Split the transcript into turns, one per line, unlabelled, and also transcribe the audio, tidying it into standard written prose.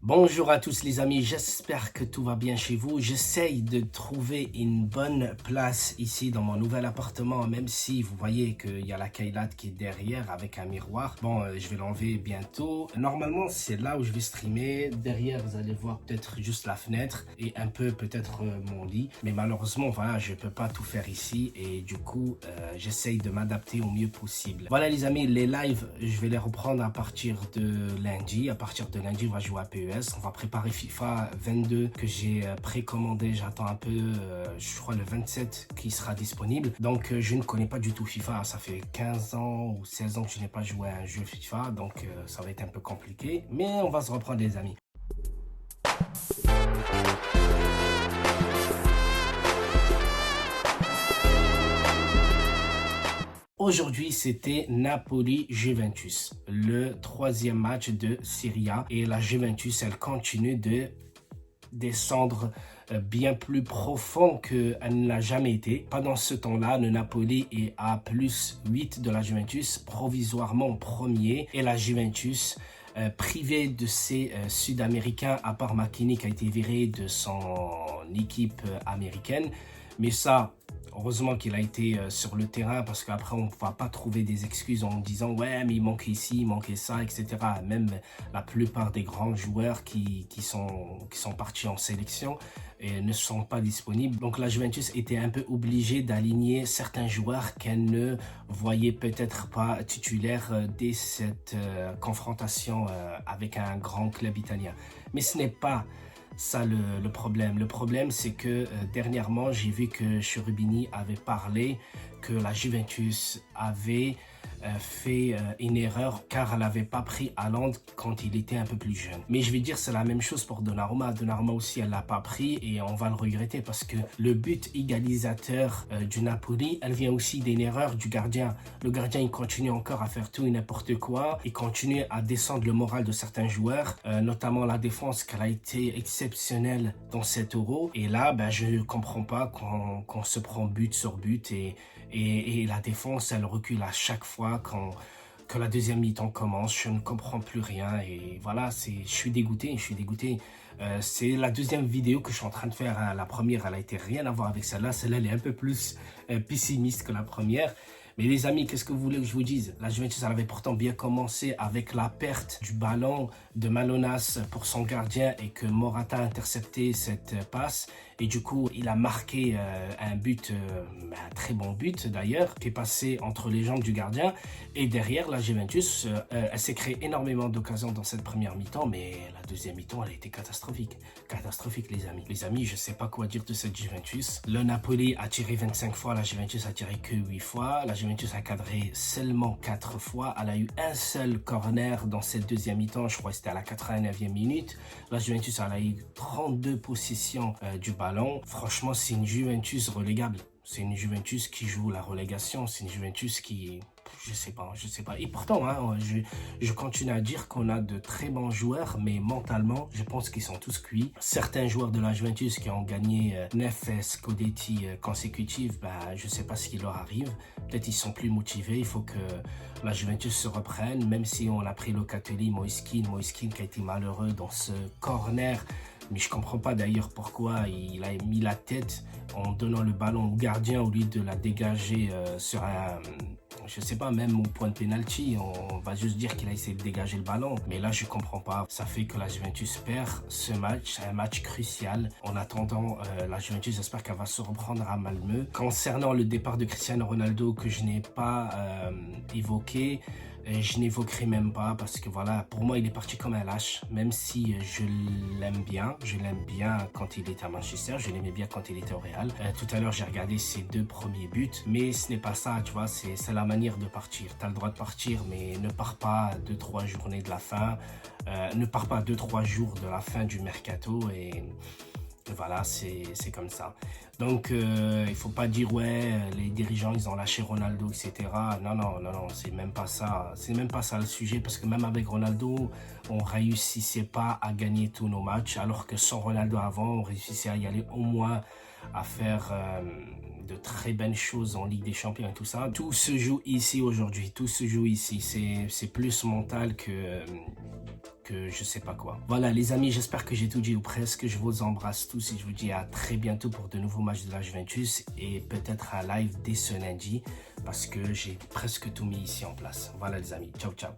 Bonjour à tous les amis, j'espère que tout va bien chez vous. J'essaye de trouver une bonne place ici dans mon nouvel appartement, même si vous voyez qu'il y a la Kailate qui est derrière avec un miroir. Bon, je vais l'enlever bientôt. Normalement, c'est là où je vais streamer. Derrière, vous allez voir peut-être juste la fenêtre et un peu peut-être mon lit. Mais malheureusement, voilà, je peux pas tout faire ici et du coup, j'essaye de m'adapter au mieux possible. Voilà les amis, les lives, je vais les reprendre à partir de lundi. À partir de lundi, on va jouer à PES. On va préparer FIFA 22 que j'ai précommandé. J'attends un peu, je crois le 27 qui sera disponible. Donc je ne connais pas du tout FIFA. Ça fait 15 ans ou 16 ans que je n'ai pas joué à un jeu FIFA. Donc ça va être un peu compliqué. Mais on va se reprendre les amis. Aujourd'hui, c'était Napoli-Juventus, le troisième match de Serie A. Et la Juventus, elle continue de descendre bien plus profond qu'elle ne l'a jamais été. Pendant ce temps-là, le Napoli est à plus 8 de la Juventus, provisoirement premier. Et la Juventus, privée de ses Sud-Américains, à part Makini qui a été viré de son équipe américaine. Mais ça, heureusement qu'il a été sur le terrain parce qu'après on ne va pas trouver des excuses en disant ouais mais il manquait ici, il manquait ça, etc. Même la plupart des grands joueurs qui sont partis en sélection et ne sont pas disponibles. Donc la Juventus était un peu obligée d'aligner certains joueurs qu'elle ne voyait peut-être pas titulaires dès cette confrontation avec un grand club italien. Mais ce n'est pas ça le problème. Le problème, c'est que dernièrement, j'ai vu que Cherubini avait parlé que la Juventus avait fait une erreur car elle n'avait pas pris Haaland quand il était un peu plus jeune. Mais je vais dire c'est la même chose pour Donnarumma. Donnarumma aussi elle l'a pas pris et on va le regretter parce que le but égalisateur du Napoli, elle vient aussi d'une erreur du gardien. Le gardien il continue encore à faire tout et n'importe quoi. Il continue à descendre le moral de certains joueurs, notamment la défense qu'elle a été exceptionnelle dans cet Euro. Et là, ben, je comprends pas qu'on se prend but sur but et la défense, elle recule à chaque fois quand la deuxième mi-temps commence. Je ne comprends plus rien et voilà, je suis dégoûté. C'est la deuxième vidéo que je suis en train de faire. Hein. La première, elle a été rien à voir avec celle-là. Celle-là, elle est un peu plus pessimiste que la première. Mais les amis, qu'est-ce que vous voulez que je vous dise? La Juventus, elle avait pourtant bien commencé avec la perte du ballon de Manolas pour son gardien et que Morata a intercepté cette passe. Et du coup, il a marqué un but, un très bon but d'ailleurs, qui est passé entre les jambes du gardien. Et derrière, la Juventus, elle s'est créé énormément d'occasions dans cette première mi-temps, mais la deuxième mi-temps, elle a été catastrophique. Catastrophique, les amis. Les amis, je ne sais pas quoi dire de cette Juventus. Le Napoli a tiré 25 fois, la Juventus a tiré que 8 fois. La Juventus a cadré seulement 4 fois. Elle a eu un seul corner dans cette deuxième mi-temps, je crois que c'était à la 89e minute. La Juventus elle a eu 32 possessions du ballon. Franchement, c'est une Juventus relégable. C'est une Juventus qui joue la relégation. C'est une Juventus qui... Je sais pas. Et pourtant, hein, je continue à dire qu'on a de très bons joueurs, mais mentalement, je pense qu'ils sont tous cuits. Certains joueurs de la Juventus qui ont gagné 9 Scudetti consécutifs, bah, je sais pas ce qui leur arrive. Peut-être ils sont plus motivés. Il faut que la Juventus se reprenne, même si on a pris Locatelli, Moiskin qui a été malheureux dans ce corner. Mais je comprends pas d'ailleurs pourquoi il a mis la tête en donnant le ballon au gardien au lieu de la dégager sur un... Je sais pas, même au point de pénalty, on va juste dire qu'il a essayé de dégager le ballon. Mais là, je comprends pas. Ça fait que la Juventus perd ce match. C'est un match crucial. En attendant, la Juventus, j'espère qu'elle va se reprendre à Malmö. Concernant le départ de Cristiano Ronaldo, que je n'ai pas évoqué, je n'évoquerai même pas parce que voilà, pour moi, il est parti comme un lâche. Même si je l'aime bien quand il était à Manchester, je l'aimais bien quand il était au Real. Tout à l'heure, j'ai regardé ses 2 premiers buts, mais ce n'est pas ça, tu vois, c'est la manière de partir. Tu as le droit de partir, mais ne pars pas 2-3 journées de la fin, ne pars pas 2-3 jours de la fin du mercato et voilà, c'est comme ça. Donc, il faut pas dire, ouais, les dirigeants, ils ont lâché Ronaldo, etc. Non, c'est même pas ça. C'est même pas ça le sujet, parce que même avec Ronaldo, on réussissait pas à gagner tous nos matchs, alors que sans Ronaldo avant, on réussissait à y aller au moins à faire de très belles choses en Ligue des Champions et tout ça. Tout se joue ici aujourd'hui, tout se joue ici. C'est plus mental que je sais pas quoi. Voilà les amis, j'espère que j'ai tout dit ou presque. Je vous embrasse tous et je vous dis à très bientôt pour de nouveaux matchs de la Juventus et peut-être un live dès ce lundi parce que j'ai presque tout mis ici en place. Voilà les amis, ciao ciao.